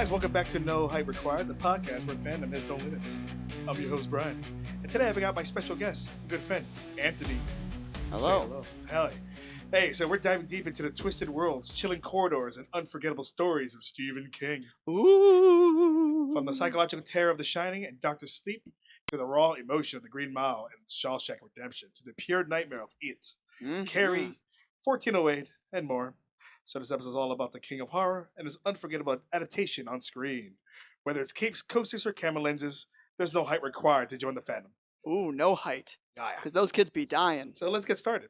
guys, welcome back to No Hype Required, the podcast where fandom has no limits. I'm your host, Brian. And today I've got my special guest, good friend, Anthony. Hello. Say hello. Howdy. Hey, so we're diving deep into the twisted worlds, chilling corridors, and unforgettable stories of Stephen King. Ooh. From the psychological terror of The Shining and Dr. Sleep, to the raw emotion of The Green Mile and Shawshank Redemption, to the pure nightmare of It, Carrie, 1408, and more. So this episode is all about the King of Horror and his unforgettable adaptation on screen. Whether it's capes, coasters, or camera lenses, there's no height required to join the fandom. Ooh, no height. Yeah. Because those kids be dying. So let's get started.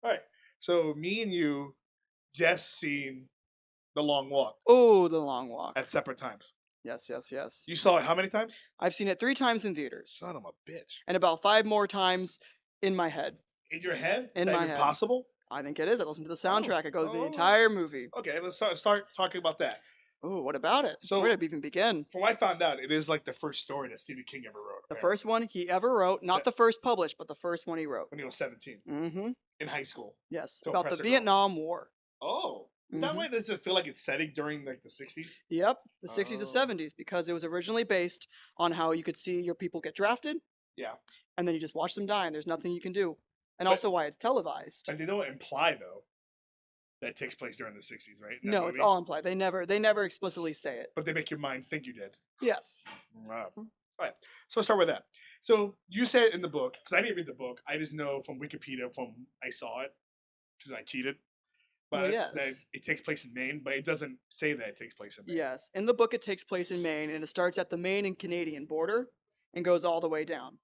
All right. So me and you just seen The Long Walk Ooh, The Long Walk. at separate times. Yes, yes, yes. You saw it how many times? I've seen it 3 times in theaters. Son of a bitch. And about 5 more times in my head. In your head? In Is that my even head. possible? I think it is. I listen to the soundtrack. It goes through Oh. the entire movie. Okay, let's start talking about that. Ooh, what about it? So- Where did it even begin? From what I found out, it is like the first story that Stephen King ever wrote. The apparently, first one he ever wrote. Not So- the first published, but the first one he wrote. when he was 17 Mm-hmm. in high school. Yes. To About impress the a girl. Vietnam War. Oh, is that Mhm. why does it feel like it's setting during like the 60s? Yep. The 60s to Oh. 70s. Because it was originally based on how you could see your people get drafted. Yeah. And then you just watch them die and there's nothing you can do. And But- also why it's televised. And they don't imply though that it takes place during the 60s, right? In that No, it's movie? all implied. They never explicitly say it. But they make your mind think you did. Yes. Wow. All right. So let's start with that. So you said in the book, because I didn't read the book, I just know from Wikipedia from I saw it because I cheated. But yes. that it takes place in Maine, but it doesn't say that it takes place in Maine. Yes. In the book it takes place in Maine and it starts at the Maine and Canadian border and goes all the way down.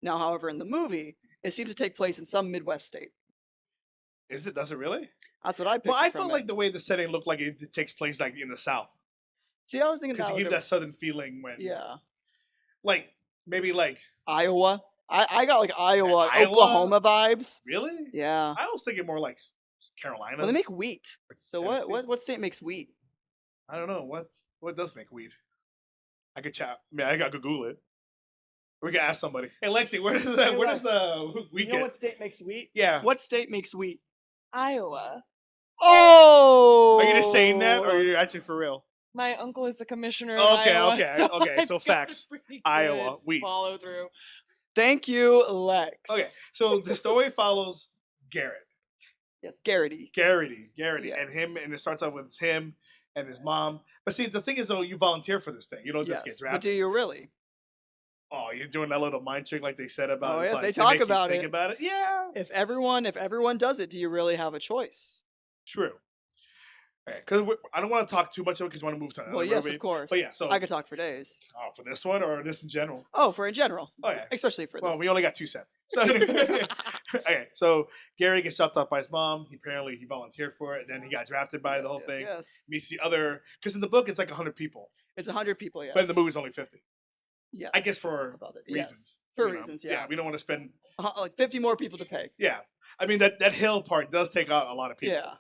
Now, however, in the movie, it seems to take place in some Midwest state. Is it? Does it really? That's what I picked Well, I from felt it. like the way the setting looked like it takes place like in the South. See, I was thinking Because that you would give that southern feeling when, yeah. like, maybe like, Iowa. I got like Iowa, Iowa? Oklahoma vibes. really? Yeah. I was thinking more like Carolina. Well, they make wheat. or So Tennessee. what state makes wheat? I don't know what does make weed. I could chat. I mean, I got to Google it. We can ask somebody. Hey, Lexi, where does Hey, where does the weed get? state makes wheat? Yeah. What state makes wheat? Iowa. Oh! Are you just saying that, or are you actually for real? My uncle is a commissioner. In Okay, Iowa, okay, so okay, I've so got a facts. pretty Iowa, good wheat. Follow through. Thank you, Lex. Okay, so the story follows Garrett, Yes, Garrity. and Yes. him, and it starts off with him and his mom. But see, the thing is, though, you volunteer for this thing. You don't just get Yes, but drafted. do you really? Oh, you're doing that little mind trick, like they said about. Oh, it's yes, like, they talk make you about think it. about it. Yeah, If everyone does it, do you really have a choice? true. Because I don't want to talk too much of it because I want to move to another Well, yes, movie. of course. But yeah, so I could talk for days. oh, for this one or this in general. Oh, for in general. Oh yeah. Especially for Well, this. we only got 2 sets. So anyway, okay, so Gary gets chopped up by his mom. He volunteered for it, and then he got drafted by the Yes, whole yes, thing. Yes. Meets the other because in the book it's like 100 people, It's 100 people, yes. but in the movie's only 50. Yes. I guess for About it, reasons. yes. For you know. reasons, yeah. we don't want to spend. Like 50 more people to pay. Yeah, I mean that hill part does take out a lot of people. Yeah.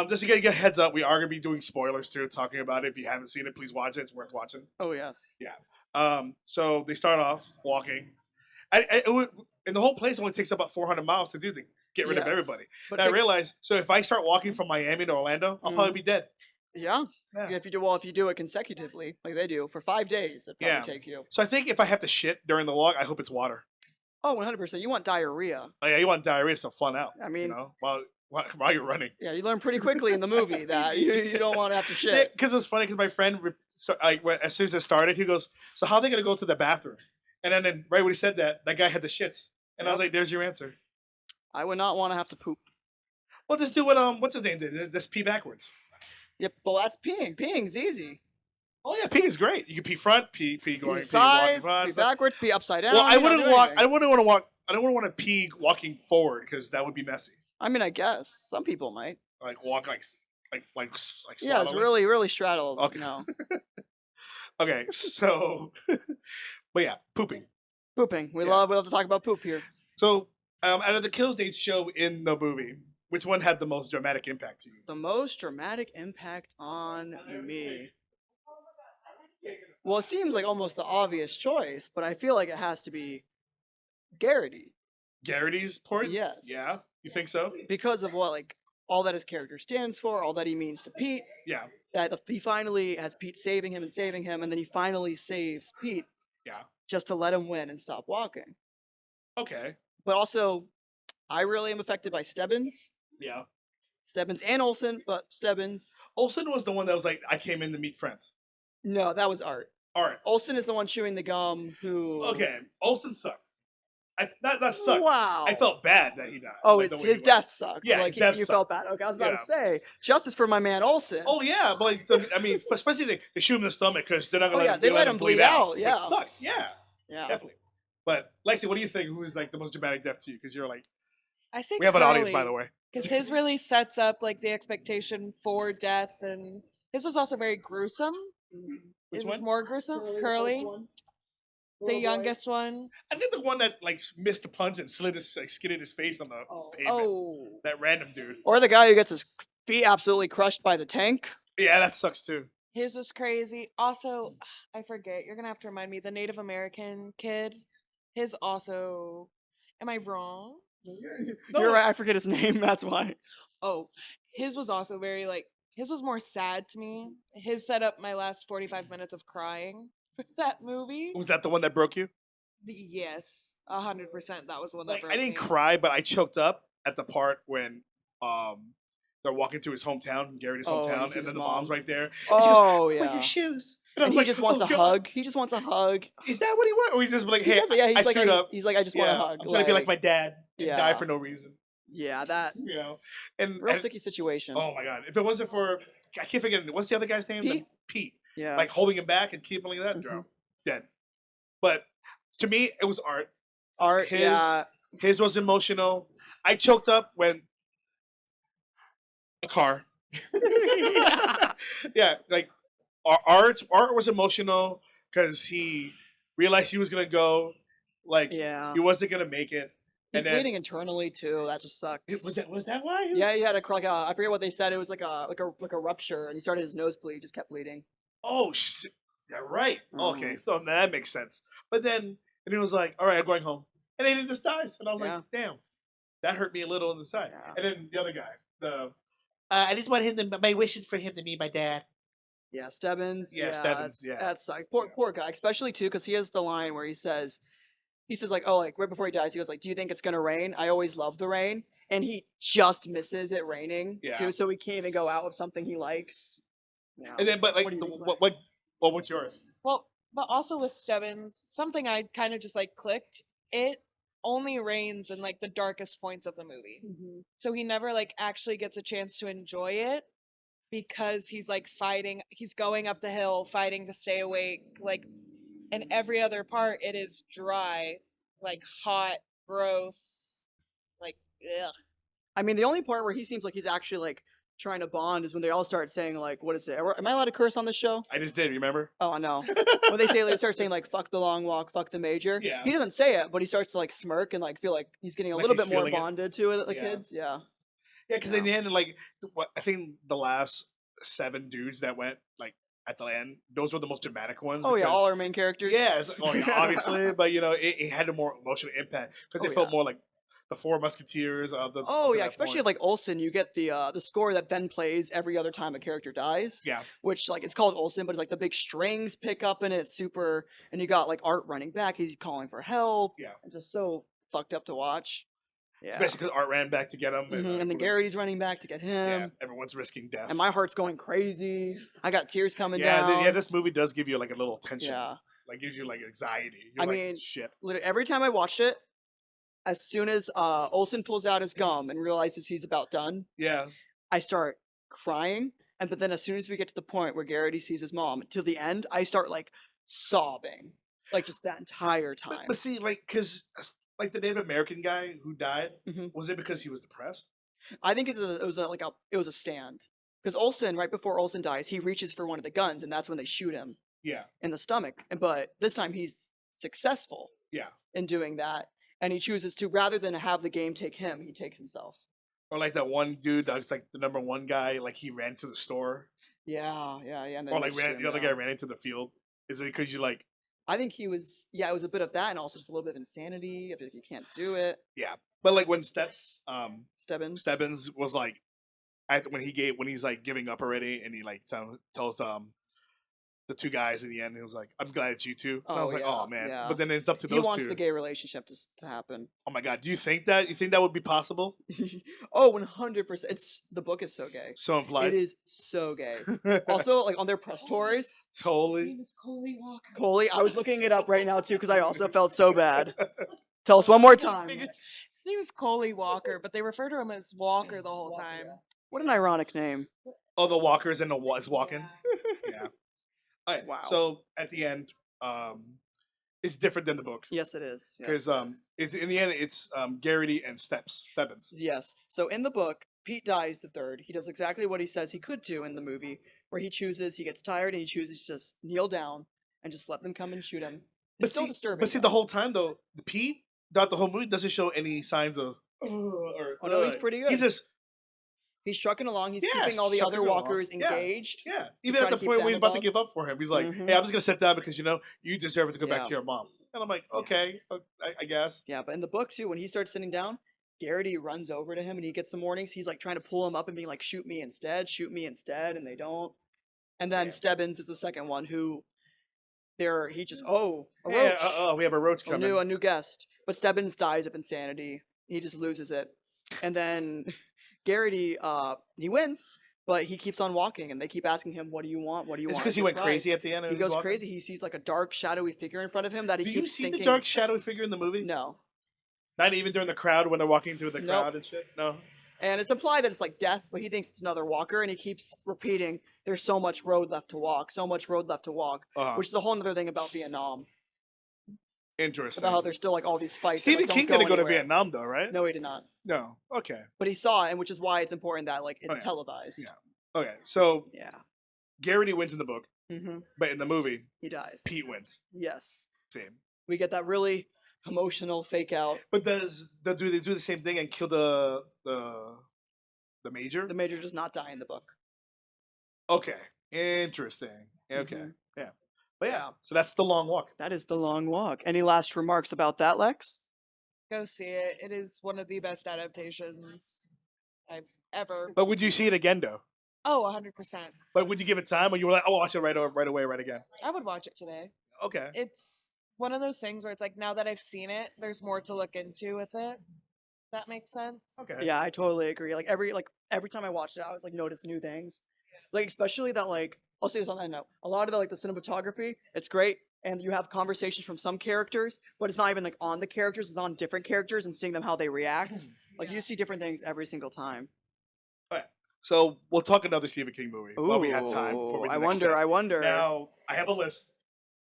Just to get a heads up, we are gonna be doing spoilers too, talking about it. If you haven't seen it, please watch it. It's worth watching. Oh, yes. So they start off walking, and the whole place only takes about 400 miles to do to get rid of Yes. everybody. But And I takes- realized, so if I start walking from Miami to Orlando, I'll probably be dead. Yeah. Yeah. If you do it consecutively, like they do, for 5 days, it'd probably Yeah. take you. So I think if I have to shit during the walk, I hope it's water. Oh, 100%. You want diarrhea. Oh, yeah, you want diarrhea to fun out. I mean, you know, while you're running. yeah, you learn pretty quickly in the movie that you don't want to have to shit. Because it was funny because my friend, as soon as it started, he goes, "So how are they gonna go to the bathroom?" And then right when he said that, that guy had the shits, and I was Yep. like, "There's your answer." I would not want to have to poop. Well, just do what what's his name did? Just pee backwards. Yep, well, that's peeing. Peeing's easy. Oh yeah, pee is great. You can pee front, pee going, Pee pee side, walking front. pee stuff. backwards, pee upside down. Well, I you know, wouldn't do walk. anything. I wouldn't want to walk. I don't want to pee walking forward because that would be messy. I mean, I guess some people might. Like walk like Yeah, it's swaddling. really straddled. Okay. No, Okay, so, but yeah, pooping. pooping. We Yeah. love to talk about poop here. So, out of the kills they show in the movie, which one had the most dramatic impact to you? The most dramatic impact on me. Well, it seems like almost the obvious choice, but I feel like it has to be Garrity Garrity's part? Yes. Yeah, you think so? because of what, like all that his character stands for, all that he means to Pete. Yeah. That he finally has Pete saving him, and then he finally saves Pete Yeah. just to let him win and stop walking. Okay. But also, I really am affected by Stebbins. Yeah. Stebbins and Olsen, but Stebbins. Olsen was the one that was like, I came in to meet friends. No, that was Art. Art. Olsen is the one chewing the gum who. Okay. Olsen sucked. That sucked. Wow. I felt bad that he died. Oh, like, it's the way his he went. death sucked. Yeah, like his death you felt sucked. bad. Okay, I was about Yeah. to say justice for my man Olsen. Oh yeah, but like, I mean, especially they shoot him in the stomach because they're not gonna they let him bleed out. Yeah, It sucks. Yeah, yeah. definitely. But Lexi, what do you think? Who is like the most dramatic death to you? Because you're like, I say we have an audience, by the way. because his really sets up like the expectation for death, and his was also very gruesome. Which It was one? more gruesome. Curly, the youngest one. I think the one that like missed the punch and skidded his face on the pavement. Oh, That random dude. Or the guy who gets his feet absolutely crushed by the tank. Yeah, that sucks too. his was crazy. Also, I forget. You're gonna have to remind me. The Native American kid. His also. Am I wrong? No. You're right. I forget his name. That's why. Oh, his was also very like. His was more sad to me. His set up my last 45 minutes of crying for that movie. Was that the one that broke you? Yes, 100%. That was the one that Like, broke I didn't me. cry, but I choked up at the part when they're walking to his hometown, Gary's Oh, he hometown, sees and his then the mom. mom's right there. Oh Put yeah. your shoes. And, I And was he like, just wants "Oh, a God." hug. He just wants a hug. Is that what he wants? Or he's just like, He hey, says it, yeah, I screwed up. He's like, I just want a hug. I'm trying to be like my dad and die Yeah. for no reason. Yeah, that You know, and real sticky situation. oh my god, if it wasn't for I can't forget what's the other guy's name? Pete? Pete. Yeah. Like holding him back and keeping like that, Mhm. dead. But to me, it was art. Art. His Yeah. his was emotional. I choked up when a car. Yeah, like art was emotional because he realized he was gonna go, like Yeah. he wasn't gonna make it. He's And then bleeding internally too. That just sucks. was that why? He was, Yeah, he had a like a I forget what they said. It was like a rupture, and he started his nosebleed, just kept bleeding. Oh shit! Yeah, right. Okay, Mhm. so that makes sense. But then, and he was like, "All right, I'm going home," and then he just dies, and I was Yeah. like, "Damn, that hurt me a little on the side." Yeah. And then the other guy, I just want him to. My wish is for him to be my dad. Yeah, Stebbins. Yeah, Stebbins, yeah. That sucks. Poor guy, especially too, because he has the line where he says like, oh, like right before he dies, he goes like, "Do you think it's gonna rain? I always love the rain," and he just misses it raining Yeah. too, so he can't even go out with something he likes. Yeah. And then, but like, What do you think, what's yours? Well, but also with Stebbins, something I kind of just like clicked. It only rains in like the darkest points of the movie. Mhm. So he never like actually gets a chance to enjoy it because he's like fighting, he's going up the hill, fighting to stay awake. Like in every other part, it is dry, like hot, gross, like ugh. I mean, the only part where he seems like he's actually like trying to bond is when they all start saying like, "What is it? Am I allowed to curse on this show?" I just did. Remember? Oh no. When they start saying like "fuck the long walk, fuck the major," Yeah. he doesn't say it, but he starts to like smirk and like feel like he's getting a Like little he's bit more feeling it. bonded to it, the Yeah. kids. Yeah. Yeah, because Yeah. in the end, like, what I think the last 7 dudes that went like at the end, those were the most dramatic ones. Oh yeah, because- all our main characters. Yeah, obviously, but you know, it had a more emotional impact because Oh, it felt yeah. more like the Four Musketeers. Oh up to yeah, that especially point. like Olsen, you get the score that then plays every other time a character dies. Yeah, Which like it's called Olsen, but it's like the big strings pick up in it. It's super, and you got like Art running back. He's calling for help. Yeah. It's just so fucked up to watch. Yeah. especially because Art ran back to get him, And then Garrity's running back to get him. Yeah, everyone's risking death. And my heart's going crazy. I got tears coming yeah, down. this movie does give you like a little tension. Yeah. Like gives you like anxiety. You're I like, mean, shit. Literally, every time I watched it, as soon as Olsen pulls out his gum and realizes he's about done, Yeah, I start crying. But then as soon as we get to the point where Garrity sees his mom to the end, I start like sobbing, like just that entire time. but see, like, because like the Native American guy who died, Mhm. was it because he was depressed? I think it was a stand because Olsen, right before Olsen dies, he reaches for one of the guns and that's when they shoot him Yeah, in the stomach. But this time he's successful yeah. in doing that, and he chooses to, rather than have the game take him, he takes himself. Or like that one dude that's like the number 1 guy, like he ran to the store, Yeah. And then or they like shoot him the other guy down. ran into the field. Is it because you like? I think he was. Yeah, it was a bit of that, and also just a little bit of insanity. If you can't do it, Yeah, but like when Stebbins Stebbins. was like, when he's like giving up already, and he like tells the two guys in the end, and he was like, "I'm glad it's you two." And I Oh was like, yeah, "Oh man!" yeah. But then it's up to He those wants two. the gay relationship to happen. Oh my god, do you think that? You think that would be possible? Oh, 100%. It's the book is so gay. So It implied. is so gay. Also, like on their press tours, Totally. is Coley Walker. Coley. I was looking it up right now too because I also felt so bad. Tell us one more time. His name is Coley Walker, but they refer to him as Walker the whole time. What an ironic name. Oh, the walkers and the is walking. Yeah. All right. Wow. So at the end, it's different than the book Yes, it is. Yes, because it is. it's in the end it's Garrity and Stebbins. Yes. So in the book, Pete dies the third. He does exactly what he says he could do in the movie, where he gets tired and he chooses to just kneel down and just let them come and shoot him. It's still disturbing. But see, the whole time though, Pete throughout the whole movie doesn't show any signs of. Or, oh no, he's pretty good. He's trucking along. He's keeping all the other walkers engaged. Yeah. Even at the point where he's about to give up for him, he's like, Mhm. "Hey, I'm just gonna sit down because you deserve it to go back Yeah. to your mom." And I'm like, "Okay, I guess." Yeah, but in the book too, when he starts sitting down, Garrity runs over to him and he gets some warnings. He's like trying to pull him up and being like, shoot me instead, and they don't. And then Yeah. Stebbins is the second one who a roach. Yeah, we have a roach coming. A new guest. But Stebbins dies of insanity. He just loses it. And then Garrity, he wins, but he keeps on walking and they keep asking him, what do you want? What do you It's want? because he went crazy at the end. He goes crazy. He sees like a dark, shadowy figure in front of him that he Do keeps you see thinking. the dark shadowy figure in the movie? No. Not even during the crowd when they're walking through the Nope. crowd and shit? No. And it's implied that it's like death, but he thinks it's another walker, and he keeps repeating, "There's so much road left to walk, so much road left to walk," which is a whole other thing about Vietnam. Interesting. About how there's still like all these fights. Stephen that, like, King don't didn't go to anywhere. Vietnam though, right? No, he did not. No. Okay. But he saw it, and which is why it's important that like it's yeah. televised. Yeah. Okay. So Yeah. Garrity wins in the book, Mm-hmm. but in the movie, He dies. Pete wins. Yes. Same. We get that really emotional fake out. But do they do the same thing and kill the major? The major does not die in the book. Okay. Interesting. Okay. Mhm. Yeah. But yeah, Yeah. so that's the long walk. That is the long walk. Any last remarks about that, Lex? Go see it. It is one of the best adaptations I've ever. But would you see it again though? Oh, 100%. But would you give it time, or you were like, "I'll watch it right away, right again"? I would watch it today. Okay. It's one of those things where it's like now that I've seen it, there's more to look into with it. That makes sense. Okay. Yeah, I totally agree. Like every time I watched it, I was like notice new things. Like especially that like I'll say this on that note. A lot of the like the cinematography, it's great, and you have conversations from some characters, but it's not even like on the characters, it's on different characters and seeing them how they react. Like you see different things every single time. All right. So we'll talk another Stephen King movie while we have time. Before we do I the next wonder. set. I wonder. Now I have a list.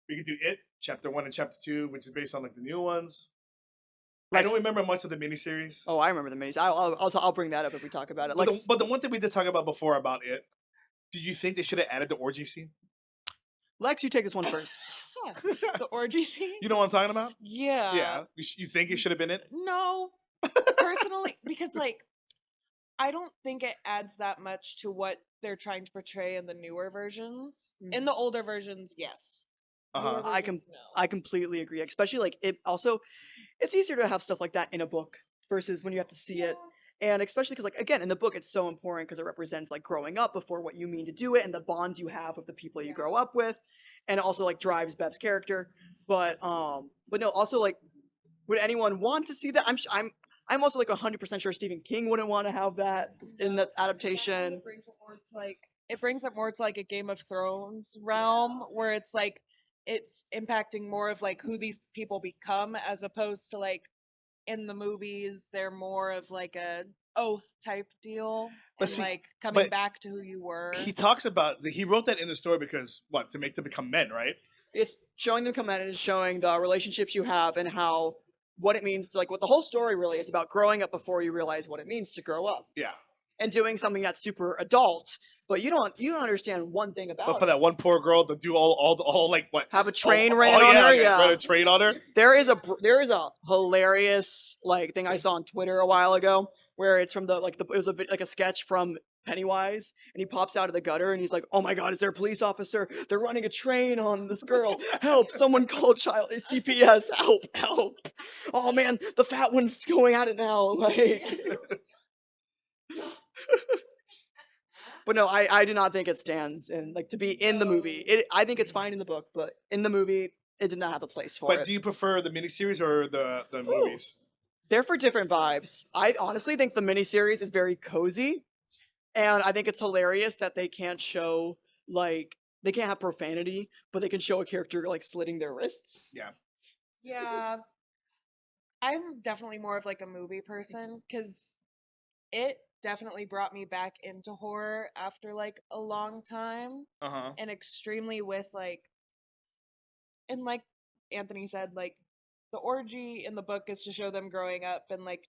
We could do It, Chapter 1 and Chapter 2, which is based on like the new ones. I Lex- don't remember much of the miniseries. Oh, I remember the minis. I'll bring that up if we talk about it. But, Like, the one thing we did talk about before about It, do you think they should have added the orgy scene? Lex, you take this one first. The orgy scene? You know what I'm talking about? Yeah. Yeah. You think it should have been it? No. Personally, because like I don't think it adds that much to what they're trying to portray in the newer versions. In the older versions, yes. Uh-huh. Newer I versions, no. I completely agree. Especially like it also, it's easier to have stuff like that in a book versus when you have to see it. And especially because like again in the book it's so important because it represents like growing up before what you mean to do it and the bonds you have with the people you grow up with, and it also like drives Bev's character. But no, also like would anyone want to see that? I'm also like 100% sure Stephen King wouldn't want to have that in the adaptation. It brings it more to like a Game of Thrones realm where it's like it's impacting more of like who these people become as opposed to like in the movies they're more of like a oath type deal But and see- like coming but back to who you were. He talks about he wrote that in the story because what, to make them become men, right? It's showing them come out and it's showing the relationships you have and how what it means to like what the whole story really is about growing up before you realize what it means to grow up Yeah. and doing something that's super adult, but you don't understand one thing about But for it. that one poor girl to do all like what? Have a train Oh, ran oh, on her, okay, yeah. run a train on her. There is a hilarious like thing I saw on Twitter a while ago where it's from it was like a sketch from Pennywise, and he pops out of the gutter and he's like, "Oh my God, is there a police officer? They're running a train on this girl! Help! Someone call CPS! Help! Help! Oh man, the fat one's going at it now!" Like, But no, I do not think it stands in like to be in the movie. I think it's fine in the book, but in the movie, it did not have a place for But it. do you prefer the miniseries or the Ooh. movies? They're for different vibes. I honestly think the miniseries is very cozy, and I think it's hilarious that they can't show like they can't have profanity, but they can show a character like slitting their wrists. Yeah. Yeah, I'm definitely more of like a movie person because it definitely brought me back into horror after like a long time, Uh huh. and extremely with like, and like Anthony said, like the orgy in the book is to show them growing up, and like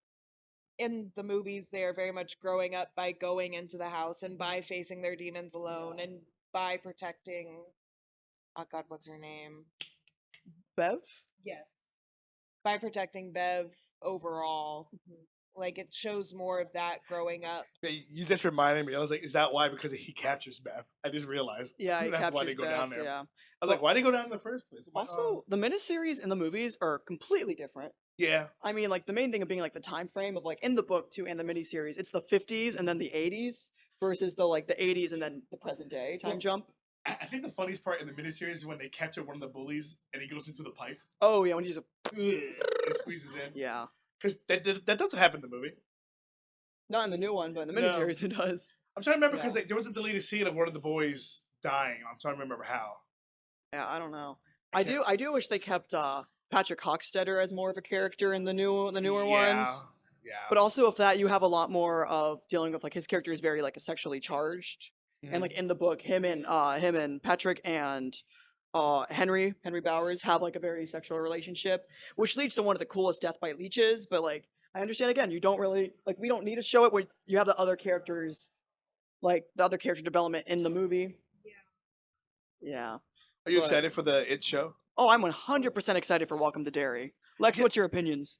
in the movies they are very much growing up by going into the house and by facing their demons alone and by protecting, oh god, what's her name? Bev? Yes. By protecting Bev overall. Like it shows more of that growing up. You just reminded me. I was like, is that why? Because he captures Beth. I just realized. Yeah, he That's why captures they go Bev. down there. Yeah. I was But like, why did they go down in the first place? I'm like, also, the miniseries and the movies are completely different. yeah. I mean, like the main thing of being like the time frame of like in the book too and the miniseries, it's the 50s and then the 80s versus the like the 80s and then the present day time Well, jump. I think the funniest part in the miniseries is when they capture one of the bullies and he goes into the pipe Oh yeah, when you just and squeezes in. yeah, Because that doesn't happen in the movie. not in the new one, but in the No. miniseries it does. I'm trying to remember because Yeah. there was a deleted scene of one of the boys dying. I'm trying to remember how. Yeah, I don't know. I I can't- do wish they kept Patrick Hockstetter as more of a character in the newer Yeah. ones. Yeah. But also with that you have a lot more of dealing with like his character is very like sexually charged. And Mhm. like in the book, him and Patrick and Henry Bowers have like a very sexual relationship, which leads to one of the coolest death by leeches. But like, I understand again, you don't really like we don't need to show it where you have the other characters, like the other character development in the movie. Yeah. Are you But excited for the It show? oh, I'm 100% excited for Welcome to Derry. Lex, Yeah. what's your opinions?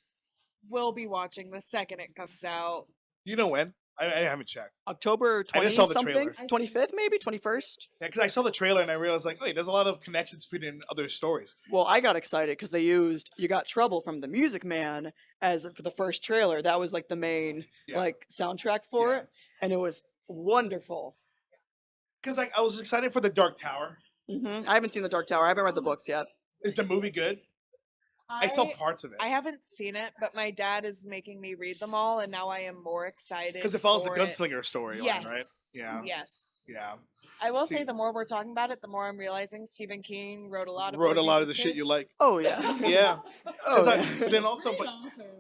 We'll be watching the second it comes out. Do you know when? I haven't checked. October I 20 just saw the something, trailer. 25th maybe, 21st. Yeah, because I saw the trailer and I realized like, wait, there's a lot of connections between other stories. Well, I got excited because they used "You Got Trouble" from The Music Man as for the first trailer. That was like the main Yeah. like soundtrack for Yeah. it, and it was wonderful. Because like I was excited for the Dark Tower. I haven't seen The Dark Tower. I haven't read the books yet. Is the movie good? I saw parts of it. I haven't seen it, but my dad is making me read them all, and now I am more excited. Because it follows the for gunslinger storyline, Yes. right? Yeah. Yes. Yeah. I will See- say, the more we're talking about it, the more I'm realizing Stephen King wrote a lot of Wrote a orgies lot of with the shit kids. you like. Oh yeah, Yeah. oh, But yeah. then also,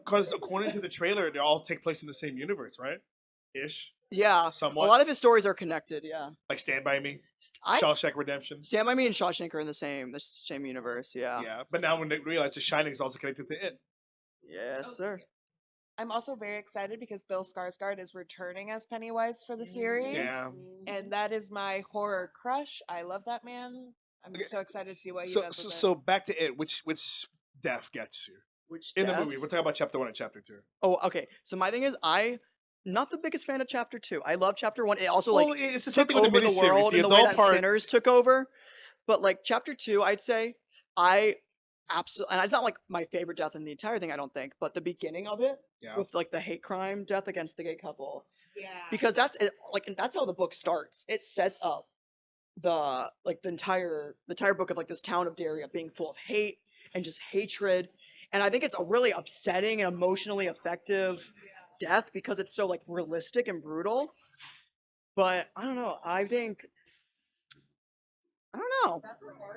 because according to the trailer, they all take place in the same universe, right? Ish. Yeah. Somewhat. A lot of his stories are connected. Yeah. Like Stand By Me, I Shawshank Redemption. Stand By Me and Shawshank are in the same universe. Yeah. Yeah. But now when they realize The Shining is also connected to it. Yes, sir. I'm also very excited because Bill Skarsgård is returning as Pennywise for the series. Yeah. And that is my horror crush. I love that man. I'm Okay. so excited to see what he So, does so, with so back to it. Which death gets you Which in the death? movie? We're talking about chapter 1 and chapter 2. Oh, okay. So my thing is, not the biggest fan of chapter 2. I love chapter 1. It also Well, like it's the same took thing with the over the miniseries. world The in the way adult that part. Sinners took over. But like chapter 2, I'd say I absolutely, and it's not like my favorite death in the entire thing. I don't think, but the beginning of it Yeah. with like the hate crime death against the gay couple, it. Yeah. because that's it, like and that's how the book starts. It sets up the entire book of like this town of Daria being full of hate and just hatred. And I think it's a really upsetting and emotionally effective death because it's so like realistic and brutal. But I don't know. I don't know.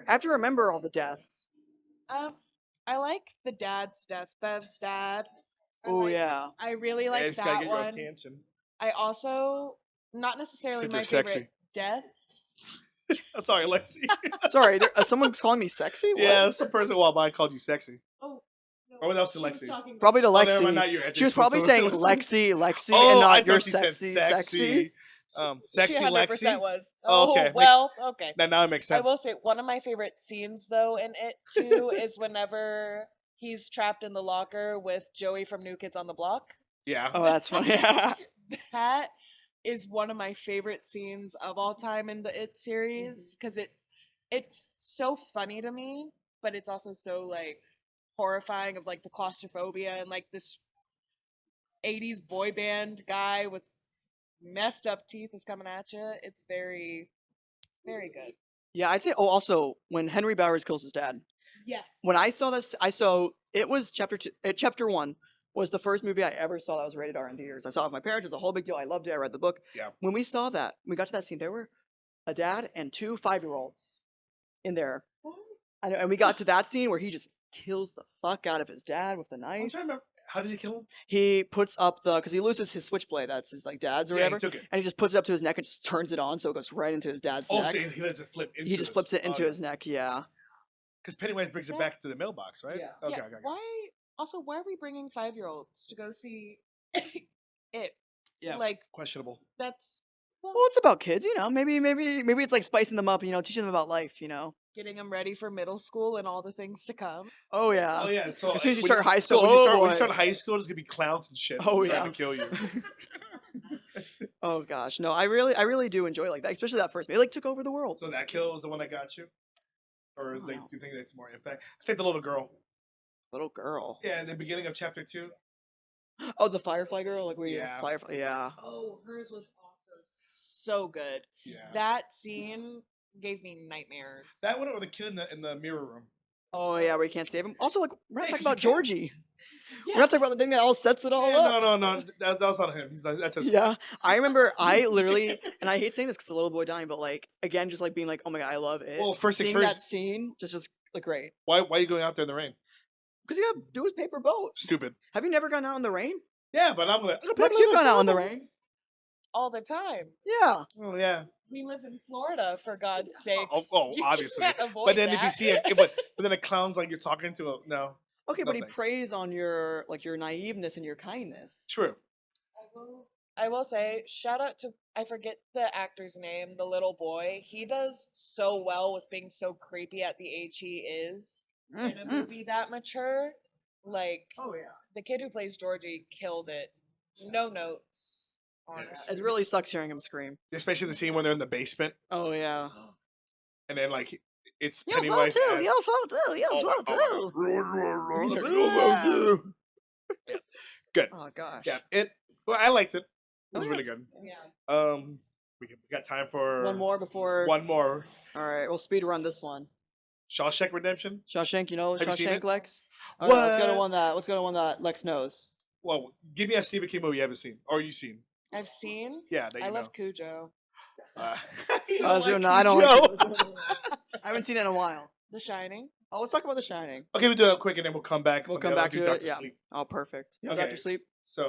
I have to remember all the deaths. I like the dad's death, Bev's dad. Oh yeah. I really Yeah, like it's gotta that get your one. attention. I also, not necessarily Said my you're favorite sexy. death. I'm sorry, Lexi. Sorry, someone's calling me sexy. What? Yeah, some person walked by and called you sexy. Oh, no, Or what else to she was Lexi? talking about- Probably to Oh, never Lexi. mind, not you. She was probably saying Lexi, Lexi, Oh, and I not you're thought she said sexy. sexy. Sexy she 100% Lexi. was. Oh, Oh, okay. well, okay. Now it makes I sense. will say one of my favorite scenes though in it too is whenever he's trapped in the locker with Joey from New Kids on the Block. Yeah. Oh, that's funny. That is one of my favorite scenes of all time in the It series because it's so funny to me, but it's also so like horrifying of like the claustrophobia and like this 80s boy band guy with messed up teeth is coming at you. It's very, very good. Yeah, I'd say. Oh, also when Henry Bowers kills his dad. Yes. When I saw this, I saw it was chapter two. Chapter one was the first movie I ever saw that was rated R in theaters. I saw it with my parents. It was a whole big deal. I loved it. I read the book. Yeah. When we saw that, we got to that scene. There were a dad and 2 5-year-olds in there, and we got to that scene where he just kills the fuck out of his dad with the I'm knife. trying to remember. How did he kill him? He puts up the because he loses his switchblade. That's his like dad's or Yeah, he whatever, took it. and he just puts it up to his neck and just turns it on so it goes right into his dad's Oh, neck. so he lets it flip into He just flips it into his neck. Yeah. Because Pennywise brings it back to the mailbox, right? Yeah. Okay, Yeah, okay. why? Also, why are we bringing 5-year-olds to go see it? Yeah. Like Questionable. that's Well, it's about kids, Maybe it's like spicing them up, teaching them about life, getting them ready for middle school and all the things to come. Oh yeah. Oh yeah. So As soon as you when start high so school, when you oh start when boy. you start high school, there's gonna be clowns and shit Oh, trying yeah. to kill you. Oh gosh, no, I really do enjoy like that, especially that first movie. It like took over the world. So that kill is the one that got you, or like, Wow. do you think that's more impact? I think the little girl. Little girl. Yeah, in the beginning of chapter 2. Oh, the Firefly girl, like where you Yeah. Firefly. Yeah. Oh, hers was also so good. Yeah. That scene gave me nightmares. That one or the kid in the mirror room. Oh yeah, where you can't save him. Also, like we're not Yeah, talking 'cause about you can't. Georgie. Yeah. We're not talking about the thing that all sets it all Yeah, up. no. That was not him. That's his. Yeah, I remember. I literally, and I hate saying this because a little boy dying, but like again, just like being like, oh my god, I love it. Well, first things seeing that first. scene, just like great. Why are you going out there in the rain? Because you gotta do his paper boat. Stupid. Have you never gone out in the rain? Yeah, but I'm gonna. Heck, you've gone out in the rain. all the time. Yeah. Oh yeah. We live in Florida, for God's sakes. Oh, You obviously. can't avoid But then that. if you see it, but then a clown's like you're talking to a no. Okay, No but he thanks. preys on your naiveness and your kindness. True. I will say, shout out to I forget the actor's name, the little boy. He does so well with being so creepy at the age he is in a movie that mature. Like Oh yeah. the kid who plays Georgie killed it. No notes on Yes. that. It really sucks hearing him scream. Especially the scene when they're in the basement Oh yeah. and then like it's You'll float Pennywise. too. as- You'll float too. You'll Oh float my- too. Yeah. Good. Oh gosh. Yeah. Well, I liked it. It Oh, was yeah, really it's- good. Yeah. We got time for One more before. One more. All right, we'll speed run this one. Shawshank Redemption. Shawshank, you know Have you seen Shawshank, it? Lex. All right, let's go to What? one that. Let's go to one that Lex knows. Well, give me a Stephen King movie you haven't seen or you seen. I've seen. Yeah, that you I know. love Cujo. You I was don't doing. like I don't. Cujo? Like I haven't seen it in a while. The Shining. Oh, let's talk about The Shining. Okay, we'll do it quick and then we'll come back. We'll from come the other back to do it. Dr. Yeah. Sleep. Oh, perfect. You know Okay, Dr. Sleep. So,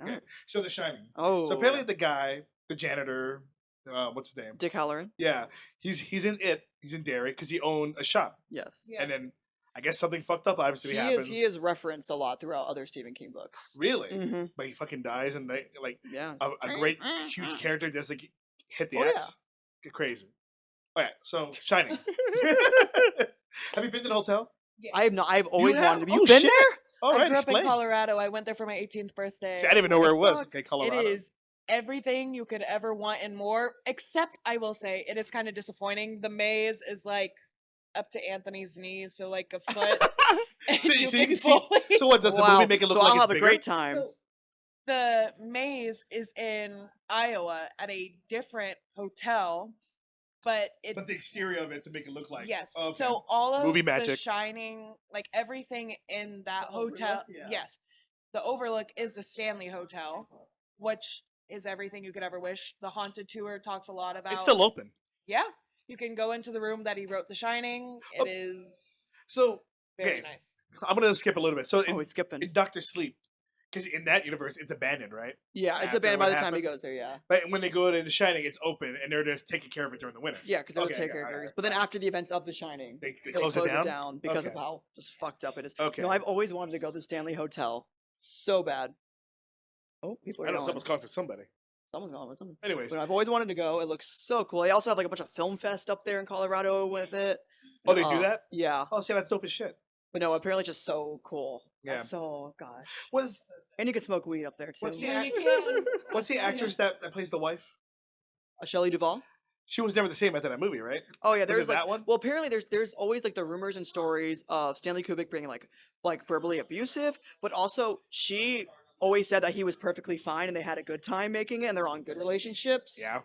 okay. Alright. So The Shining. Oh. So apparently the guy, the janitor, what's his name? Dick Halloran. Yeah, he's in it. He's in Derry because he owned a shop, Yes. Yeah. and then I guess something fucked up obviously happens. He is referenced a lot throughout other Stephen King books. Really, Mm-hmm. but he fucking dies, and they, like Yeah. a great huge character just like hit the Oh, X. Get crazy. All right, so Shining. Have you been to the hotel? Yes. I have not. I've always have? wanted to. You've Oh, been shit. there? All I right, grew up explain. in Colorado. I went there for my 18th birthday. See, I didn't even know where it was. fuck? Okay, It Colorado. is everything you could ever want and more, except I will say it is kind of disappointing. The maze is like up to Anthony's knees, so like a foot. and So you can see- fully- So what does the Wow. movie make it look so like I'll it's have bigger? a great time. So, the maze is in Iowa at a different hotel, but it But the exterior of it to make it look like yes. Okay. So all of Movie the magic. Shining, like everything in that The Overlook? hotel. Yeah. Yes, the Overlook is the Stanley Hotel, which is everything you could ever wish. The Haunted Tour talks a lot about. it's still open. Yeah, you can go into the room that he wrote The Shining. It Oh. is So very okay. nice. I'm gonna skip a little bit. So Oh, he's skipping. in Doctor Sleep, because in that universe it's abandoned, right? Yeah, it's after abandoned what by the time he happened? goes there. Yeah. But when they go to The Shining, it's open and they're just taking care of it during the winter. Yeah, because they'll Okay, take okay, care of alright, it. But then after the events of The Shining, They they close it down. because of Okay. how just fucked up it is. Okay. No, I've always wanted to go to the Stanley Hotel so bad. Oh, people are I know going. someone's calling for somebody. Someone's going with something. Anyways, But I've always wanted to go. It looks so cool. They also have like a bunch of film fest up there in Colorado with it. oh, they do that? Yeah, Oh, see, that's dope as shit. but no, apparently it's just so cool. Yeah. That's so gosh. Was And you can smoke weed up there too. What's the Yeah, act- you can. what's the actress that plays the wife? Shelley Duvall? She was never the same after that movie, right? Oh yeah, Was there's it like that one? well apparently there's always like the rumors and stories of Stanley Kubrick being like verbally abusive, but also she always said that he was perfectly fine and they had a good time making it and they're on good relationships. Yeah.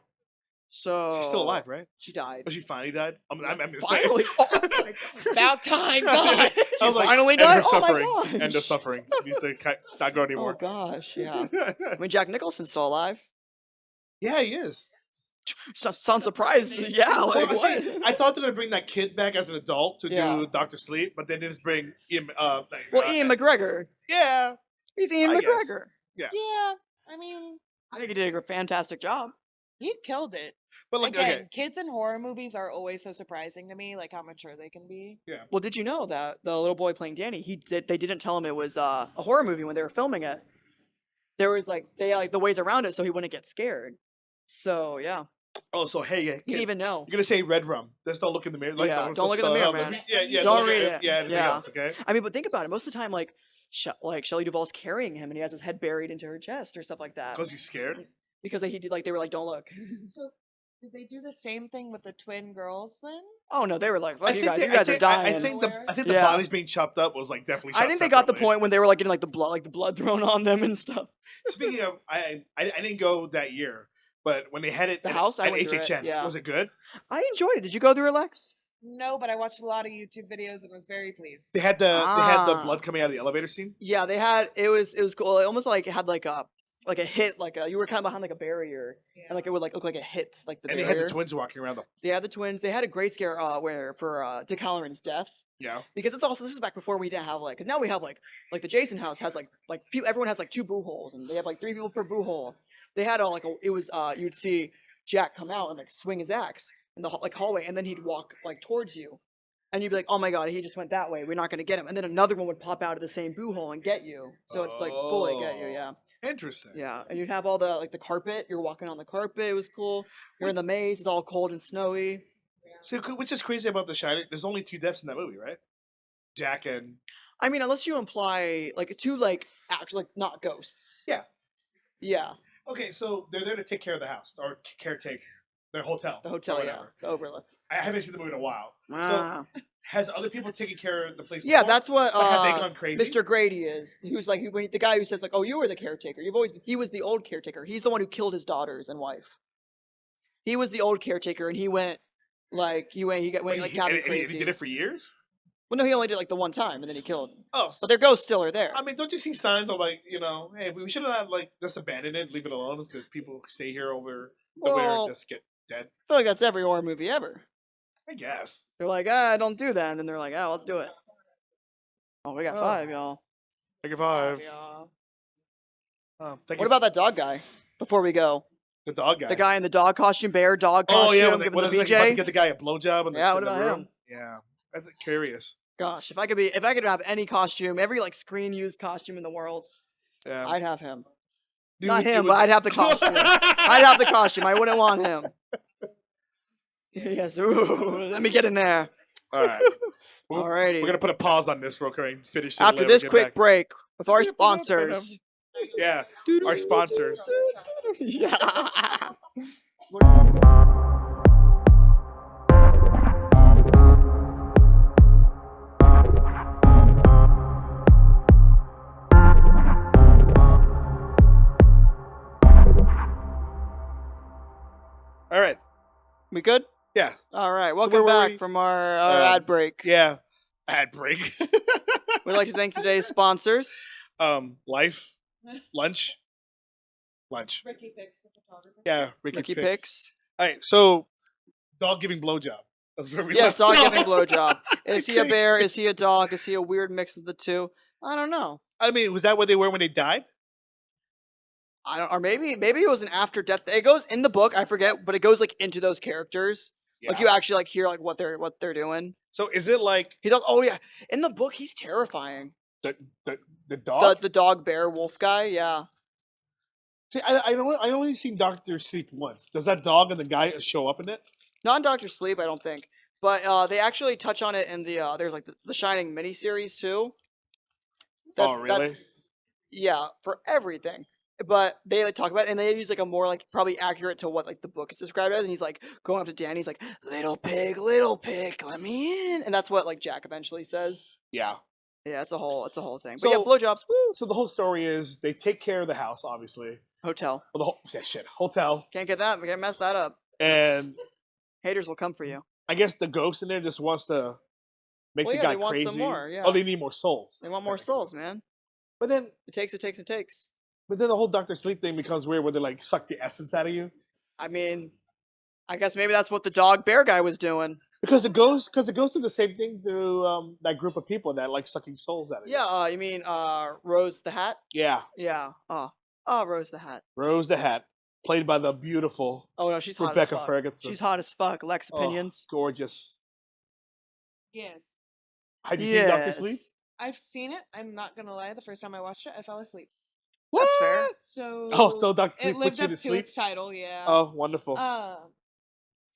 So She's still alive, right? She died. Oh, she finally died? I'm gonna Finally. say. Oh my God. About time, God. I She was like, finally end died? her Oh my suffering. gosh. End her suffering. She needs to not go Oh anymore. gosh, yeah. I mean, Jack Nicholson's still alive. Yeah, he is. Sounds surprised. Yeah, like Well, see, what? I thought they were gonna bring that kid back as an adult to Yeah. do Doctor Sleep, but they just bring Ian. Ian McGregor. Yeah, He's Ian I guess. McGregor. Yeah, I mean, I think he did a fantastic job. he killed it. but like, Again, okay, kids in horror movies are always so surprising to me, like how mature they can be. Well, did you know that the little boy playing Danny, they didn't tell him it was a horror movie when they were filming it. There was the ways around it so he wouldn't get scared. So yeah, oh, so hey, yeah, he didn't even know. you're gonna say red rum. Just don't look in the mirror. Like, Yeah, don't look in the mirror, man. Yeah, Don't look read at it. Yeah, anything Yeah. else, okay? I mean, but think about it. Most of the time, like Shelley Duvall's carrying him and he has his head buried into her chest or stuff like that. Because he's scared. Because they were like, don't look. So, did they do the same thing with the twin girls then? Oh no, they were like, fuck I you think guys, they- you guys are dying. I think the Yeah. bodies being chopped up was like definitely. I Shot think they got the separately. point when they were like getting the blood thrown on them and stuff. Speaking of, I didn't go that year, but when they had it The at, house? I at went through it, HHN, yeah. was it good? I enjoyed it. Did you go through it, Lex? No, but I watched a lot of YouTube videos and was very pleased. They had the Ah. blood coming out of the elevator scene. Yeah, they had. It was cool. It almost like it had like a hit, you were kind of behind like a barrier, Yeah. and like it would like look like it hits like the And they barrier. had the twins walking around. They had the twins. They had a great scare for Dick Halloran's death. Yeah. Because it's also, this is back before we didn't have because now we have like the Jason house has like people, everyone has like 2 boo holes and they have like 3 people per boo hole. They had it was you would see Jack come out and like swing his axe in the hallway and then he'd walk like towards you, and you'd be like, oh my god, he just went that way, we're not gonna get him, and then another one would pop out of the same boo hole and get you, so it's like fully get you. Yeah. Interesting. Yeah, and you'd have all the the carpet. You're walking on the carpet. It was cool. You're in the maze. It's all cold and snowy. So, which is crazy about The Shining. There's only 2 deaths in that movie, right? Jack and I mean, unless you imply like 2 actually not ghosts. Yeah. Yeah, okay, so they're there to take care of the house or caretake their hotel. the or hotel. Yeah, whatever. the overlook. I haven't seen the movie in a while. Ah. Has other people taken care of the place? Yeah, before? that's what Like, have they gone crazy? Mr. Grady is. He was the guy who says like, "Oh, you were the caretaker. He was the old caretaker. He's the one who killed his daughters and wife. He was the old caretaker, and he went Wait, cabin and crazy. he did it for years. Well, no, he only did like the one time, and then he killed. Oh, But their ghosts still are there. I mean, don't you see signs of like, hey, we should have just abandoned it, leave it alone because people stay here over the winter Well- and just get dead. I feel like that's every horror movie ever. I guess. They're like, don't do that, and then they're like, let's do it. Oh, we got Oh. 5, y'all. Take a 5. Yeah. What about that dog guy? Before we go, the dog guy? the guy in the dog costume, bear dog costume, Oh yeah, when giving when the they're, like, about to BJ. get the guy a blowjob in the, Yeah, in what the about room. him? Yeah, that's curious. Gosh, if I could have any costume, every screen used costume in the world, Yeah, I'd have him. Dude, Not it him, would- but I'd have the costume. I'd have the costume. I wouldn't want him. Yes. Ooh, let me get in there. All right, Alrighty. we're gonna put a pause on this real quick and finish it After later, this get quick back. break with our Yeah, sponsors. Yeah, our sponsors. Yeah. All right. We good? Yeah. All right. where Welcome were back we? from our Um, ad break. Yeah. Ad break. We'd like to thank today's sponsors. Life, lunch. Ricky picks the photographer. Yeah, Ricky Ricky Picks. Picks. All right, so dog giving blowjob. That's where we Yes, left dog off. giving blowjob. Is he a bear? Is he a dog? Is he a weird mix of the two? I don't know. I mean, was that what they were when they died? Or maybe it was an after death. It goes in the book. I forget, but it goes into those characters. Like you actually hear what they're doing. So is it like He's like, oh yeah, in the book he's terrifying. the dog? The dog bear wolf guy. Yeah. See, I only seen Doctor Sleep once. Does that dog and the guy show up in it? Not in Doctor Sleep, I don't think. But they actually touch on it in the there's the Shining miniseries too. Oh, really? Yeah, for everything. But they talk about it, and they use a more probably accurate to what the book is described as. And he's going up to Danny, he's like, little pig, let me in," and that's what Jack eventually says. Yeah. Yeah, it's a whole thing. But So, yeah, blowjobs. Woo. so the whole story is they take care of the house, obviously. Hotel. Well, the whole hotel, Can't get that. We can't mess that up. and Haters will come for you. I guess the ghost in there just wants to make Well, the yeah, guy they want crazy. some more. Yeah. Oh, they need more souls. They want more souls, man. But then, It takes. It takes. It takes. the whole Doctor Sleep thing becomes weird, where they like suck the essence out of you. I mean, I guess maybe that's what the dog bear guy was doing. Because the ghost did the same thing to that group of people that like sucking souls out of you. Yeah. You mean Rose the Hat? Yeah. Yeah. Oh, Rose the Hat. Rose the Hat, played by the beautiful Oh no, she's hot Rebecca as fuck. Ferguson. She's hot as fuck. Lex Oh, opinions. gorgeous. Yes. Have you seen Doctor Sleep? Yes. I've seen it. I'm not gonna lie. The first time I watched it, I fell asleep. That's fair. So So Doctor Sleep it lived puts you up to to sleep. its title. Yeah. Oh, wonderful.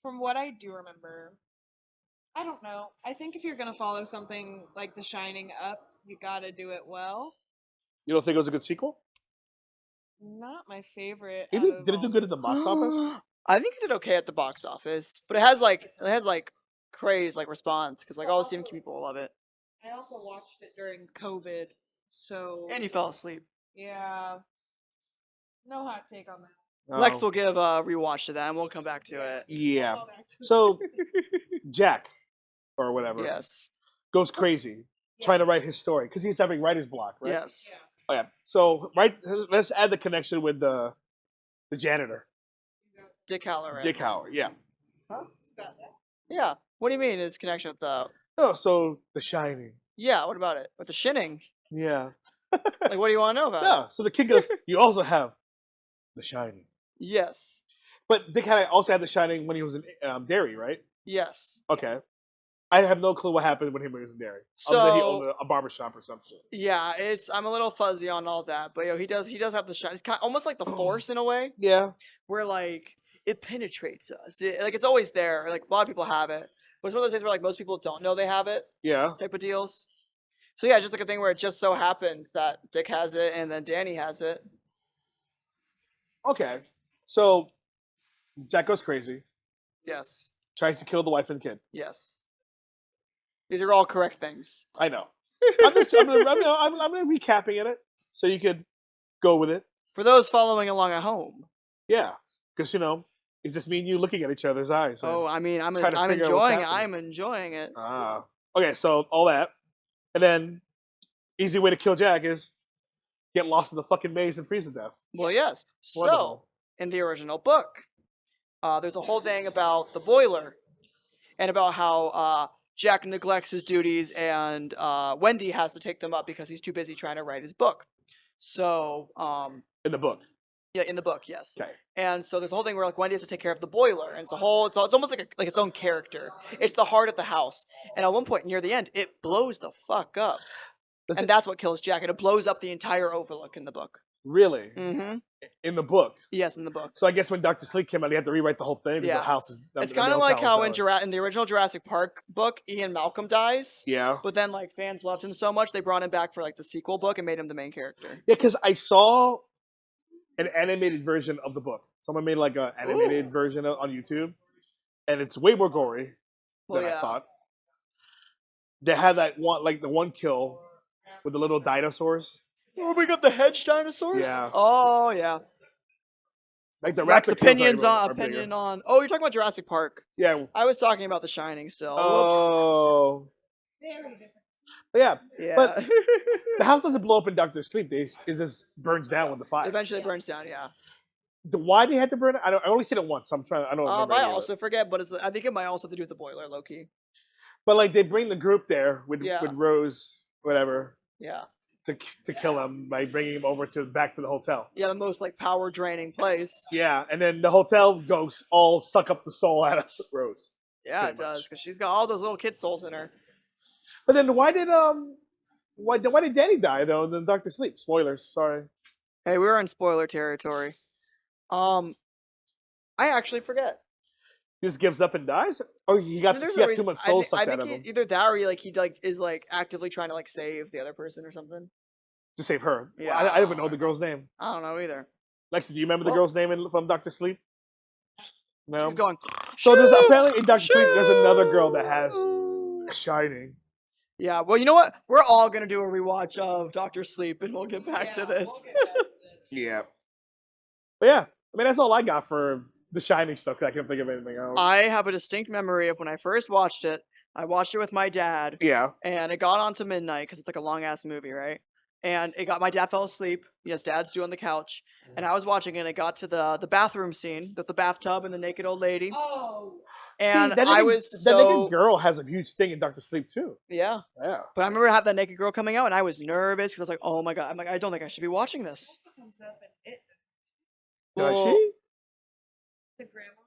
From what I do remember, I don't know. I think if you're gonna follow something like The Shining up, you gotta do it well. You don't think it was a good sequel? Not my favorite. Did it do good at the box office? I think it did okay at the box office, but it has like craze like response because like all the Stephen King people love it. I also watched it during COVID, so And you fell asleep. yeah. No hot take on that. Lex Oh, will give a rewatch to that, and we'll come back to it. yeah. Go back to So Jack, or whatever, Yes. goes crazy trying to write his story because he's having writer's block, right? Yes. Yeah. Oh yeah. So let's add the connection with the janitor, Dick Halloran. Dick Howard. Yeah. Got that. Yeah. What do you mean his connection with the? Oh, so The Shining. Yeah. What about it with the shinning? Yeah. Like, what do you want to know about No. it? So the kid goes, you also have The Shining. Yes. But Dick also had The Shining when he was in Derry, right? Yes. Okay. I have no clue what happened when he was in Derry. Other than he So owned a barbershop or some shit. yeah, I'm a little fuzzy on all that, but he does have the shine. It's kind almost like the Force in a way, Yeah. where like it penetrates us. Like it's always there. Like a lot of people have it, but it's one of those things where like most people don't know they have it, Yeah. type of deals. So yeah, it's just like a thing where it just so happens that Dick has it and then Danny has it. Okay. So Jack goes crazy, Yes. tries to kill the wife and kid. Yes. These are all correct things. I know. I'm gonna recapping it so you could go with it. For those following along at home. Yeah. Because it's just me and you looking at each other's eyes. and- Oh, I mean, I'm try to figure out what's enjoying it. happening. I'm enjoying it. Ah. Okay, so all that. And then easy way to kill Jack is get lost in the fucking maze and freeze to death. Well, yes. So, Wonderful. in the original book, there's a whole thing about the boiler and about how Jack neglects his duties and Wendy has to take them up because he's too busy trying to write his book. So, In the book. yeah, in the book, yes. Okay. And so there's a whole thing where like Wendy has to take care of the boiler, and it's almost like its own character. It's the heart of the house. And at one point near the end, it blows the fuck up, Does and it that's what kills Jack. And it blows up the entire Overlook in the book. really? Mm-hmm. In the book. Yes, in the book. So I guess when Dr. Sleep came out, he had to rewrite the whole thing. because Yeah. The house is. It's the kind of old like town how was down. in the original Jurassic Park book, Ian Malcolm dies, Yeah. but then like fans loved him so much they brought him back for like the sequel book and made him the main character. Yeah, because I saw an animated version of the book. Someone made like an animated Ooh. version on YouTube, and it's way more gory Well, than I yeah. thought. They had that one, like the one kill with the little dinosaurs, Oh, we got the hedge dinosaurs. Yeah. Oh yeah. like the Rex raptor kills opinions are on bigger. opinion on. Oh, you're talking about Jurassic Park. Yeah. I was talking about The Shining still. Whoops. Oh. Very different. Yeah. Yeah. but- The house doesn't blow up in Doctor Sleep. It just burns down with the fire. Eventually it burns down. Yeah. Why they had to burn it? I only seen it once. So I'm trying. I don't remember. I any of it. also forget, but I think it might also have to do with the boiler, low key. But like they bring the group there with Yeah. Rose, whatever, Yeah. to kill him by bringing him over back to the hotel. Yeah, the most like power draining place. Yeah, and then the hotel ghosts all suck up the soul out of Rose. Yeah, it Pretty much. does because she's got all those little kid souls in her. But then why did Danny die though? Then Doctor Sleep. Spoilers. Sorry. Hey, we were in spoiler territory. I actually forget. He just gives up and dies. Or he got There's too no much reason. soul I sucked think out of him either that or he is like actively trying to like save the other person or something. to save her. Yeah. I don't even know the girl's name. I don't know either. Lexi, do you remember the Well- girl's name from Doctor Sleep? No. She's going. So there's "Shoo, apparently in Doctor Sleep there's another girl that has shoo." a Shining. Yeah, well, you know what? We're all gonna do a rewatch of Doctor Sleep, and we'll get back to this. Yeah. But yeah, I mean that's all I got for the Shining stuff. 'Cause I can't think of anything else. I have a distinct memory of when I first watched it. I watched it with my dad, Yeah. and it got on to midnight because it's like a long ass movie, right? And it got my dad fell asleep. Yes, dad's due on the couch, and I was watching it. And it got to the bathroom scene with the bathtub and the naked old lady, Oh, and See, I was that naked so girl has a huge thing in Doctor Sleep too. yeah. Yeah. But I remember having that naked girl coming out, and I was nervous because I was like, "Oh my god!" I'm like, "I don't think I should be watching this." also comes up and it Does Well, she? the grandma.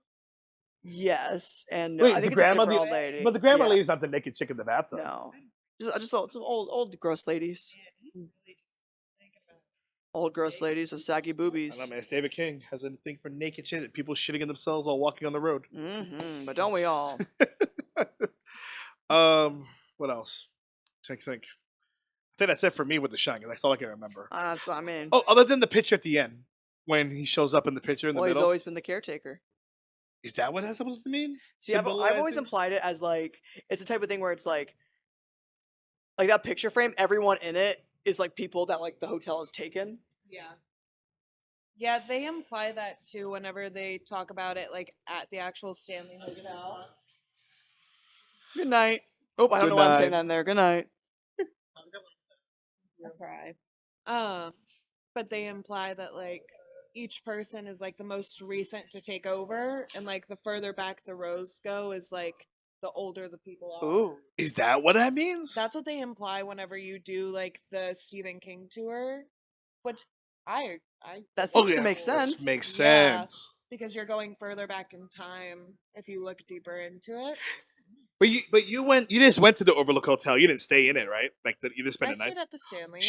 yes, and Wait, I the think it's a grandma, different old lady. but the grandma Yeah. lady's not the naked chick in the bathtub. No, just some old gross ladies, Man, he's really just thinking about old gross ladies with saggy I don't know, boobies. man. David King has a thing for naked shit. People shitting in themselves while walking on the road. But don't we all? What else? Think. I think that's it for me with the Shining. That's all I can remember. That's I mean. Oh, other than the picture at the end when he shows up in the picture in the Well, he's middle. always been the caretaker. Is that what that's supposed to mean? See, I've always Symbolizing? implied it as like it's the type of thing where it's like that picture frame. Everyone in it is like people that like the hotel has taken. Yeah. Yeah, they imply that too whenever they talk about it, like at the actual Stanley Hotel. Good night. Oh, I don't Good know why I'm saying night. that in there. Good night. I'll try. But they imply that like each person is like the most recent to take over, and like the further back the rows go is like the older the people are. Ooh. Is that what that means? That's what they imply whenever you do like the Stephen King tour, which I That seems to yeah. make This sense. makes Yeah. sense. because you're going further back in time if you look deeper into it. But you just went to the Overlook Hotel. You didn't stay in it, right? Like you just I spent the night. stayed at the Stanley. Yeah,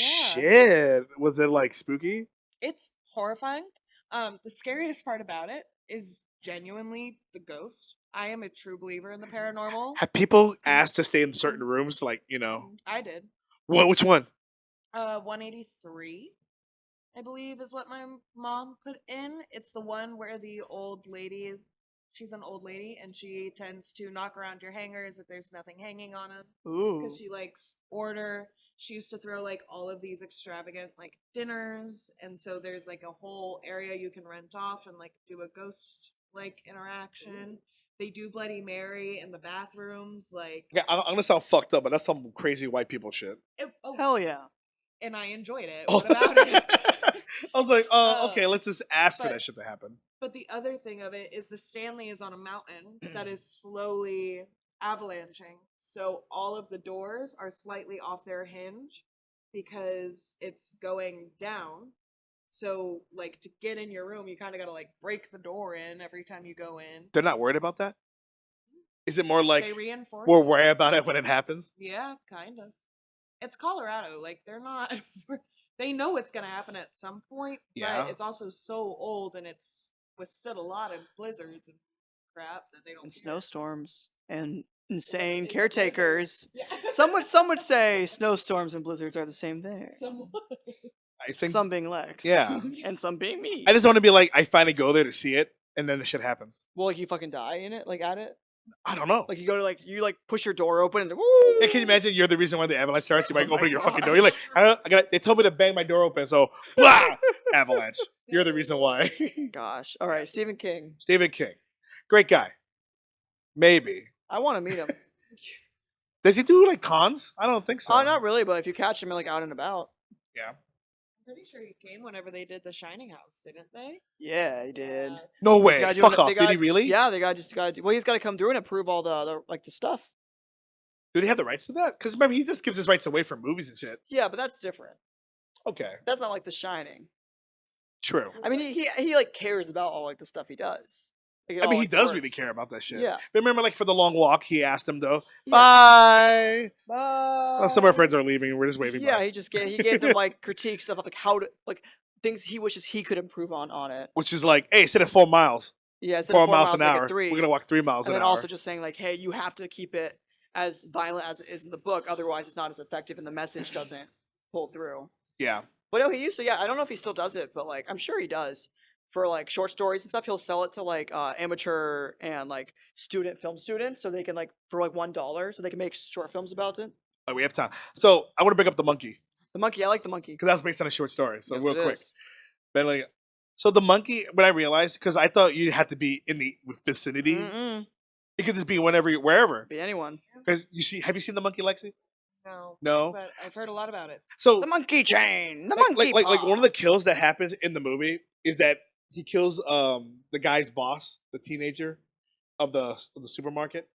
Shit. Was it like spooky? it's horrifying. The scariest part about it is genuinely the ghost. I am a true believer in the paranormal. Have people asked to stay in certain rooms? Like I did. what? Which one? 183, I believe, is what my mom put in. It's the one where the old lady, she's an old lady, and she tends to knock around your hangers if there's nothing hanging on them. Ooh. Because she likes order. She used to throw like all of these extravagant like dinners, and so there's like a whole area you can rent off and like do a ghost like interaction. They do Bloody Mary in the bathrooms, like Yeah, I'm gonna sound fucked up, but that's some crazy white people shit. oh, Hell yeah. and I enjoyed it. Oh. What about it? I was like, okay, let's just ask for but- that shit to happen. But the other thing of it is the Stanley is on a mountain that is slowly avalanching. So all of the doors are slightly off their hinge because it's going down. So like to get in your room, you kind of got to like break the door in every time you go in. They're not worried about that. Is it more like They reinforce we're it. worried about it when it happens? Yeah, kind of. It's Colorado. Like they're not. They know it's gonna happen at some point. Yeah. But it's also so old and it's withstood a lot of blizzards and crap that they don't. And care. snowstorms and insane caretakers. Yeah. Some would say snowstorms and blizzards are the same thing. I think. Some being Lex. Yeah. And some being me. I just want to be like, I finally go there to see it, and then the shit happens. Well, like you fucking die in it, like at it. I don't know. Like you go to you push your door open and woo. Yeah, can you imagine you're the reason why the avalanche starts? You Oh might my open your fucking gosh. door. You're like, they told me to bang my door open, so blah, avalanche. You're the reason why. Gosh. All right, Stephen King. Stephen King, great guy. Maybe. I want to meet him. Does he do like cons? I don't think so. Oh, not really, but if you catch him like out and about. Yeah. I'm pretty sure he came whenever they did the Shining House, didn't they? Yeah, he did. Yeah. No He's way. gotta do Fuck it- off. they Did he got- really? Yeah, they just got. Well, he's got to come through and approve all the stuff. Do they have the rights to that? Because remember, he just gives his rights away for movies and shit. Yeah, but that's different. Okay. That's not like The Shining. True. I mean, he like cares about all like the stuff he does. Like, it I all, mean, he like, does really works. care about that shit. Yeah. But remember, like for the long walk, he asked him though. Yeah. Bye. Bye. Well, some of our friends are leaving. We're just waving. Yeah, bye. he gave them like critiques of like how to like things he wishes he could improve on it. Which is like, hey, instead of 4 miles, Yeah, instead 4 of 4 miles an make it hour, 3. we're gonna walk 3 miles And an then hour. also just saying like, hey, you have to keep it as violent as it is in the book, otherwise it's not as effective and the message doesn't pull through. Yeah. But no, he used to. Yeah, I don't know if he still does it, but like I'm sure he does for like short stories and stuff. He'll sell it to like amateur and like student film students, so they can like for like $1, so they can make short films about it. Oh, we have time. So I want to bring up the monkey The monkey. I like the monkey. because that was based on a short story. So Yes, real it quick, is. but like, so the monkey. When I realized, because I thought you had to be in the vicinity, Mm-mm. it could just be wherever. Be anyone. Because have you seen the monkey, Lexi? No, No. but I've heard a lot about it. So The monkey chain. The like, monkey like one of paw. the kills that happens in the movie is that he kills the guy's boss, the teenager of the supermarket,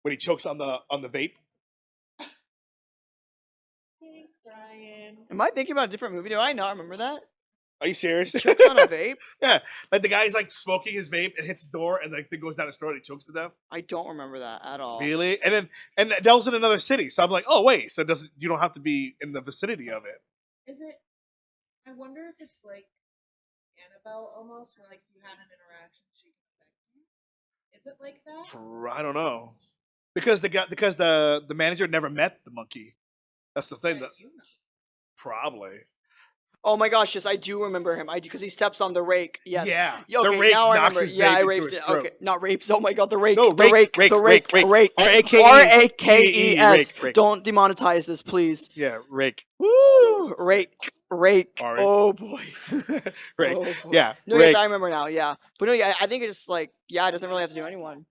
when he chokes on the vape. Thanks, Brian. Am I thinking about a different movie? Do I not remember that? Are you serious? He chokes on a vape? Yeah, like the guy's like smoking his vape and hits the door and like thing goes down his throat and he chokes to death. I don't remember that at all. Really? And that was in another city, so I'm like, oh wait, so you don't have to be in the vicinity of it. Is it? I wonder if it's like Annabelle almost, where like you had an interaction, she can affect you. Is it like that? I don't know because the manager never met the monkey. That's the thing. Yeah, That you know. probably. Oh my gosh, yes, I do remember him. I do because he steps on the rake. Yes. Yeah. Okay, The rake now I knocks remember. his Yeah, vape I into raped his it. throat. Okay, not rapes. Oh my god, the rake. No, the rake. rake, The rake. rake, The rake. R-A-K-E, R-A-K-E-S. rake. Don't demonetize this, please. Yeah, rake. Woo! Rake. Rake. All right. Oh boy. Rake. Oh, boy. Yeah. No, rake. yes, I remember now. Yeah, but no, yeah, I think it's just like, yeah, it doesn't really have to do anyone.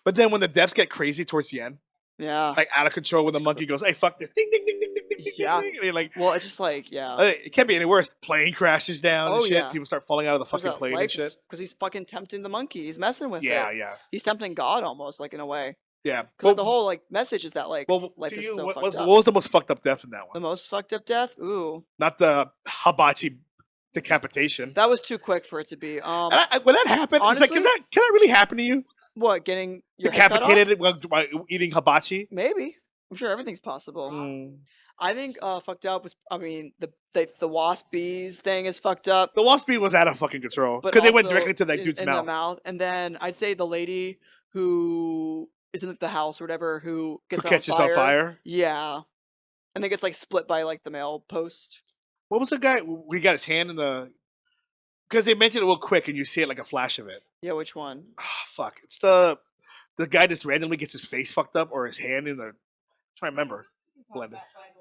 But then when the deaths get crazy towards the end, Yeah. like out of control, when the monkey goes, "Hey, fuck this!" Ding, ding, ding, ding, ding, ding, ding, Yeah. ding, and you're like, Well, it's just like, yeah. it can't be any worse. Plane crashes down and Oh, shit. yeah. People start falling out of the fucking plane and shit. Because he's fucking tempting the monkey. He's messing with Yeah, it. yeah, He's tempting God almost, like in a way. yeah. Because the whole like message is that like well, life to is you, so what fucked was up. what was the most fucked up death in that The one? most fucked up death? Ooh, Not the hibachi decapitation. that was too quick for it to be. And when that happened, it's like, honestly- can that really happen to you? What, getting your head cut off? Decapitated while eating hibachi? Maybe. I'm sure everything's possible. Mm. I think fucked up was. I mean, the wasp bees thing is fucked up. The wasp bee was out of fucking control But because it went also directly to that dude's in mouth. the mouth, and then I'd say the lady who is in the house or whatever who Who gets catches on fire? Yeah, and then gets like split by like the mail post. What was the guy? We got his hand in the. Because they mentioned it real quick, and you see it like a flash of it. Yeah, which one? Ah, fuck! It's the guy just randomly gets his face fucked up or his hand in the. I'm trying to remember. You talk Blended. about Final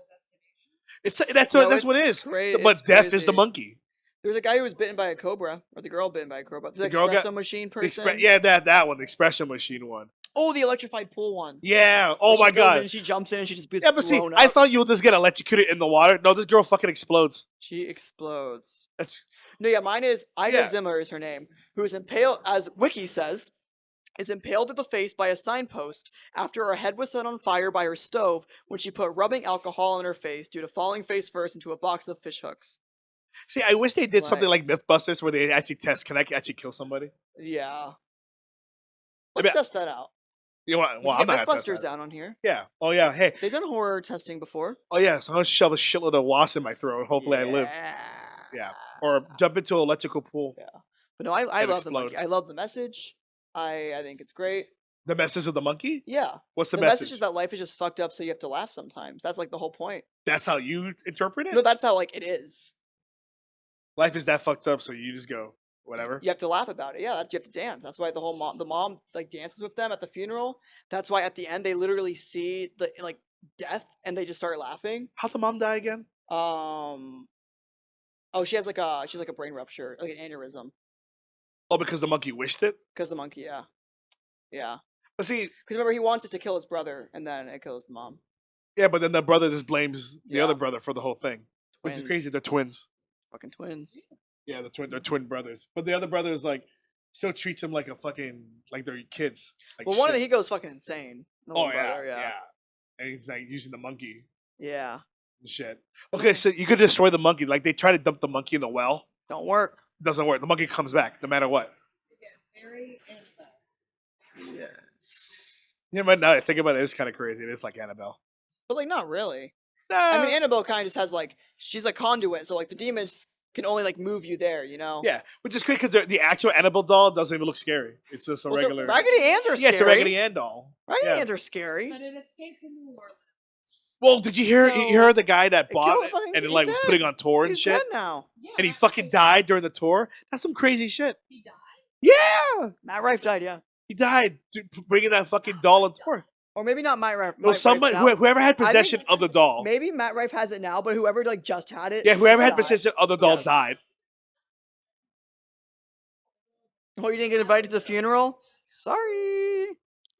Destination. It's No, that's what it it's is. cra- But it's death is the crazy. monkey. There was a guy who was bitten by a cobra, or the girl bitten by a cobra. The girl got- espresso machine The person. yeah, that one, the expression machine one. Oh, the electrified pool one. Yeah. Oh Where my she goes in god. and she jumps in and she just gets Yeah, but see, blown I up. thought you would just get electrocuted in the water. No, this girl fucking explodes. She explodes. That's No, yeah, mine is Ida Yeah. Zimmer is her name, who is impaled, as Wiki says, is impaled to the face by a signpost after her head was set on fire by her stove when she put rubbing alcohol on her face due to falling face first into a box of fish hooks. see. I wish they did something Like- like MythBusters where they actually test. Can I actually kill somebody? Yeah. I Let's mean, test that out. You know what? We Well, can I'm not get gonna test Mythbusters that. out on here. Yeah. Oh yeah. Hey. They've done horror testing before. Oh yeah. So I'm gonna shove a shitload of wasps in my throat. Hopefully I live. Yeah. Or jump into an electrical pool. Yeah. But no, I And love the monkey. explode. I love the message. I think it's great. The message of the monkey. Yeah. What's the, The message? message is that life is just fucked up, so you have to laugh sometimes. That's like the whole point. That's how you interpret it. No, that's how like it is. Life is that fucked up, so you just go whatever. You have to laugh about it. Yeah, you have to dance. That's why the mom like dances with them at the funeral. That's why at the end they literally see the like death and they just start laughing. How'd the mom die again? Oh, she's like a brain rupture, like an aneurysm, Oh, because the monkey wished it. because the monkey. Yeah, yeah. But see, Because remember he wants it to kill his brother, and then it kills the mom. yeah, but then the brother just blames the Yeah. other brother for the whole thing, which is Twins. crazy. They're twins. Fucking twins. Yeah, they're twin brothers. But the other brother is like still treats him like a fucking like they're kids. Like Well, one of shit. he goes fucking insane. The Oh one yeah, brother, yeah, And he's like using the monkey Yeah. and shit. Okay, so you could destroy the monkey. Like they try to dump the monkey in the well. Don't work. Doesn't work. The monkey comes back no matter what. Again, very Annabelle. Yes. Yeah, but now that I think about it, it's kind of crazy. It is like Annabelle. But like not really. Nah, I mean, Annabelle kind of just has like she's a conduit, so like the demons can only like move you there, you know. yeah, which is great because the actual Annabelle doll doesn't even look scary. It's just a Well, so regular. Raggedy Anns are yeah, scary. it's a Raggedy Ann doll. Raggedy yeah. Anns are scary. But it escaped in New Orleans. Well, did you hear? You So, heard the guy that it bought killed it fucking- and he's like was dead. putting on tour and He's shit, dead now. Yeah, and he that's fucking like- died during the tour. That's some crazy shit. He died. Yeah, Matt Rife died. Yeah. he died bringing that fucking doll on tour. or maybe not Matt Rife. It was somebody, whoever had possession of the doll. Maybe Matt Rife has it now, but whoever like just had it. Yeah, whoever had died. possession of the doll Yes. died. Oh, you didn't get invited to the funeral? Sorry.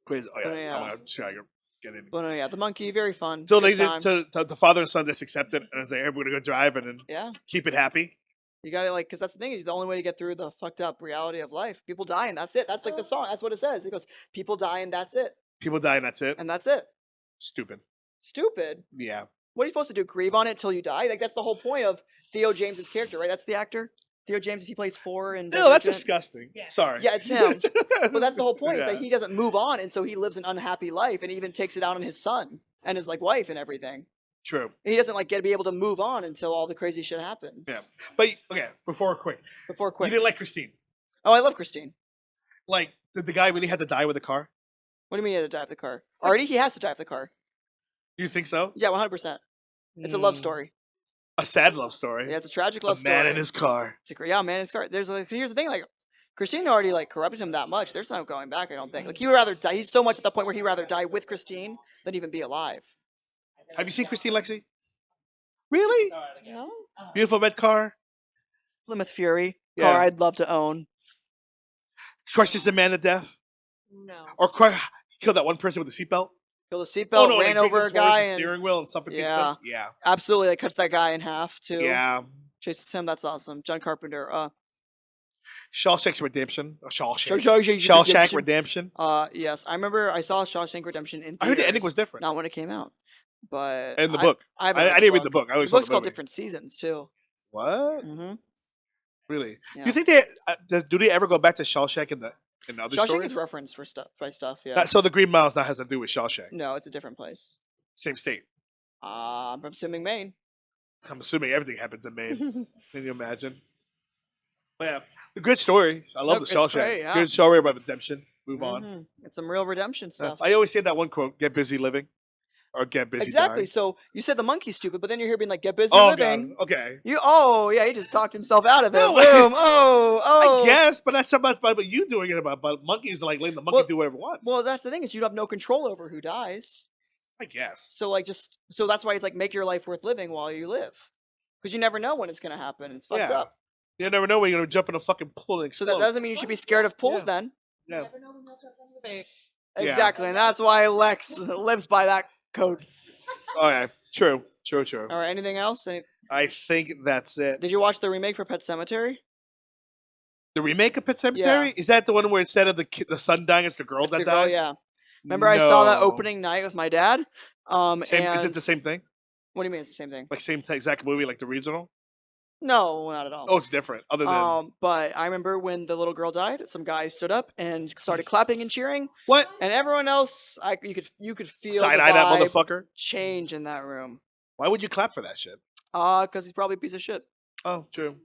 Crazy. Oh But, yeah, yeah. I'm gonna try to get in. But yeah, the monkey, very fun. So Good they time. did. So the father and son just accepted, and it's like, "Hey, we're gonna go drive and then Yeah. keep it happy." You got to like, because that's the thing. Is the only way to get through the fucked up reality of life. People die and that's it. That's like the song. That's what it says. It goes, people die and that's it. People die, and that's it. And that's it. Stupid. Stupid. Yeah. What are you supposed to do? Grieve on it till you die? Like that's the whole point of Theo James's character, right? That's the actor. Theo James, he plays 4 and. No, that's disgusting. Yeah. Sorry. Yeah, it's him. But that's the whole point. Is Yeah. that he doesn't move on, and so he lives an unhappy life, and he even takes it out on his son and his like wife and everything. True. And he doesn't like be able to move on until all the crazy shit happens. Yeah. But okay, before quick, Before you quick. didn't like Christine. Oh, I love Christine. Like, did the guy really have to die with a car? What do you mean he had to drive the car? Already, he has to drive the car. You think so? Yeah, 100%. It's a love story. A sad love story. Yeah, it's a tragic A love story. man in his car. It's a man in his car. There's like, here's the thing, like Christine already like corrupted him that much. There's no going back. I don't think. Like he would rather die. He's so much at the point where he'd rather die with Christine than even be alive. Have you seen Christine, Lexi? Really? No. Beautiful red car. Plymouth Fury Yeah. car I'd love to own. Crushes a man to death. No. Or killed that one person with the seatbelt. Killed a seatbelt, like, ran brings over him a towards guy, the and steering wheel and suffocates Yeah. them. Yeah. absolutely like cuts that guy in half too. Yeah. Chases him. That's awesome. John Carpenter. Shawshank Redemption. Shawshank. Shawshank Shawshank Redemption. Redemption. Yes, I remember I saw Shawshank Redemption in theaters. I heard the ending was different. Not when it came out, but In the book. I didn't read the book. I always The saw book's the called movie. Different Seasons too. What? Mm-hmm. Really? Yeah. Do you think they do they ever go back to Shawshank in the other Shawshank stories? is referenced for stuff. Yeah. So the Green Miles now has to do with Shawshank. No, it's a different place. Same state. I'm assuming Maine. I'm assuming everything happens in Maine. Can you imagine? But yeah, a good story. I love Look, the it's Shawshank. great, yeah. Good story about redemption. Move on. Mhm. It's some real redemption stuff. I always say that one quote: "Get busy living," or "Get busy Exactly. dying." So you said the monkey's stupid, but then you're here being like, "Get busy Oh living." God. Okay. Yeah, he just talked himself out of it. No, Boom. Oh. I guess, but that's about you doing it about. But monkeys like letting the monkey Well- do whatever it wants. Well, that's the thing is you have no control over who dies. I guess. So like so that's why it's like make your life worth living while you live, because you never know when it's gonna happen. It's fucked Yeah. up. You never know when you're gonna jump in a fucking pool and So explode. that doesn't mean you should be scared of pools Yeah. then. You Yeah. never know when they'll jump on the bait. Yeah. Exactly, and that's why Lex lives by that code. Okay. True. All right. Anything else? I think that's it. Did you watch the remake for Pet Cemetery? The remake of Pet Cemetery is that the one where instead of the son dying, it's the girl It's that the girl, dies? yeah. Remember, I saw that No. opening night with my dad. Same, is and it the same thing? what do you mean it's the same thing? Like same exact movie, like the regional? No, not at all. Oh, it's different. Other than But I remember when the little girl died, some guy stood up and started clapping and cheering, what? and everyone else, you could feel Side the eye that vibe motherfucker. change in that room. Why would you clap for that shit? Because he's probably a piece of shit. Oh, true.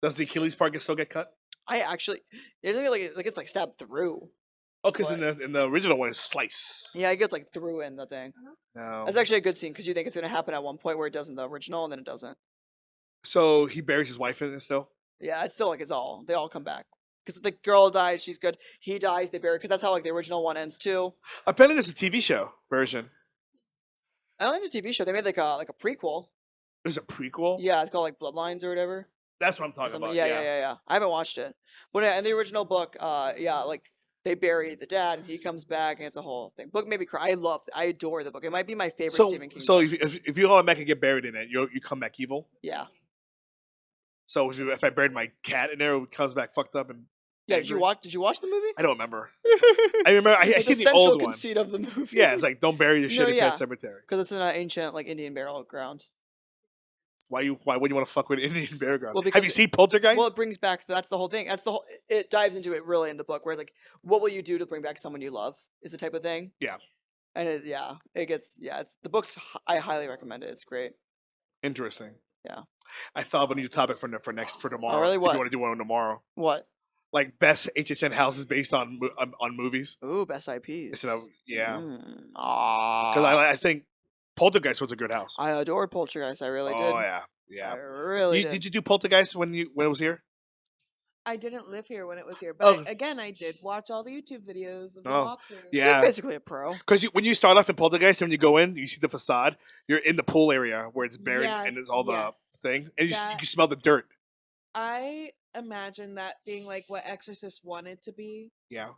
Does the Achilles part still get cut? I actually, isn't it like it's like stabbed through? Oh, because in the original one, it's slice. Yeah, he gets like through in the thing. No. That's actually a good scene because you think it's gonna happen at one point where it does in the original, and then it doesn't. So he buries his wife in it still. Yeah, it's still like they all come back. Because the girl dies, she's good. He dies, they bury. Because that's how like the original one ends too. Apparently, there's a TV show version. I don't think it's a TV show. They made like a prequel. There's a prequel. Yeah, it's called like Bloodlines or whatever. That's what I'm or talking something. about. Yeah. I haven't watched it, but yeah, in the original book, like they bury the dad and he comes back and it's a whole thing. Book made me cry. I adore the book. It might be my favorite So, Stephen King. so book. if you go back and get buried in it, you come back evil. Yeah. So if I buried my cat in there, it comes back fucked up and Yeah. angry. Did you watch the movie? I don't remember. I remember I It's seen the essential old one. conceit of the movie. Yeah, it's like don't bury your shit No, in yeah. Pet Cemetery. because it's in an ancient like Indian burial ground. Why would you want to fuck with Indian burial ground? Well, Have because you seen Poltergeist? Well, it brings back. That's the whole thing. It dives into it really in the book, where it's like, what will you do to bring back someone you love? Is the type of thing. Yeah. And it's the book's. I highly recommend it. It's great. Interesting. Yeah. I thought of a new topic for tomorrow. really? If What? you want to do one tomorrow, What? like best HHN houses based on movies. Ooh, best IPs. Instead of yeah, Ah. because I think Poltergeist was a good house. I adored Poltergeist. I really did. Oh yeah, I yeah. really did. Did you do Poltergeist when it was here? I didn't live here when it was here, but Oh. again, I did watch all the YouTube videos of the Oh, walkthrough. You're yeah. basically a pro. Because when you start off in Poltergeist and when you go in, you see the facade. You're in the pool area where it's buried and there's all the things, and you That- can smell the dirt. I imagine that being like what Exorcist wanted to be. Yeah.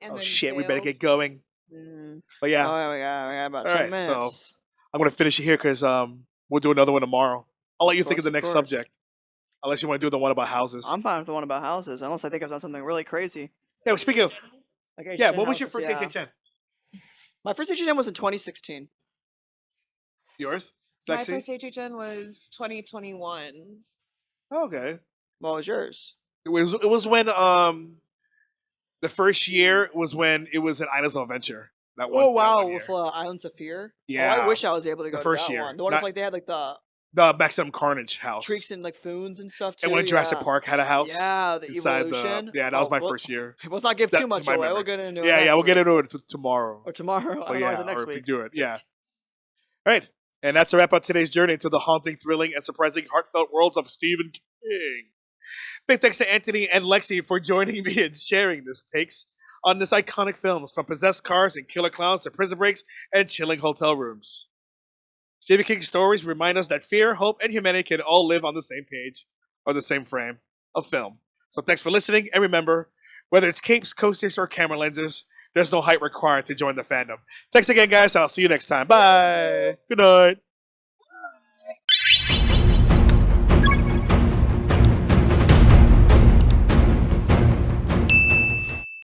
And Oh then shit, we better failed. get going. Mm. But yeah, Oh, we got about All 10 right, so- minutes. I'm gonna finish it here because we'll do another one tomorrow. I'll let you think of the Of next course. subject. Unless you want to do the one about houses. I'm fine with the one about houses, unless I think I've done something really crazy. Yeah, well, speaking of, Like yeah, HHN what was your houses, first yeah. HHN? My first HHN was in 2016. Yours? My Lexi? first HHN was 2021. Oh, okay. What was yours? It was when the first year was when it was an Islands of Adventure. That one. Oh wow, that one year. with Islands of Fear. Yeah. Oh, I wish I was able to The go first to that year. one. The one Not- with like they had like the The Maximum Carnage house. Treeks and like Foons and stuff too. And when Jurassic Park had a house. Yeah, the inside evolution. Yeah, that was my well, first year. Let's not give That- too to much my away. memory. We'll get into it. Yeah, next we'll get week. into it tomorrow. Or tomorrow. I Oh, don't know. yeah, Is it next or if we week? do it, yeah. All right, and that's a wrap on today's journey into the haunting, thrilling, and surprising heartfelt worlds of Stephen King. Big thanks to Anthony and Lexi for joining me and sharing this takes on this iconic films, from possessed cars and killer clowns to prison breaks and chilling hotel rooms. Stephen King's stories remind us that fear, hope, and humanity can all live on the same page or the same frame of film. So thanks for listening, and remember, whether it's capes, coasters, or camera lenses, there's no height required to join the fandom. Thanks again, guys. I'll see you next time. Bye. Good night.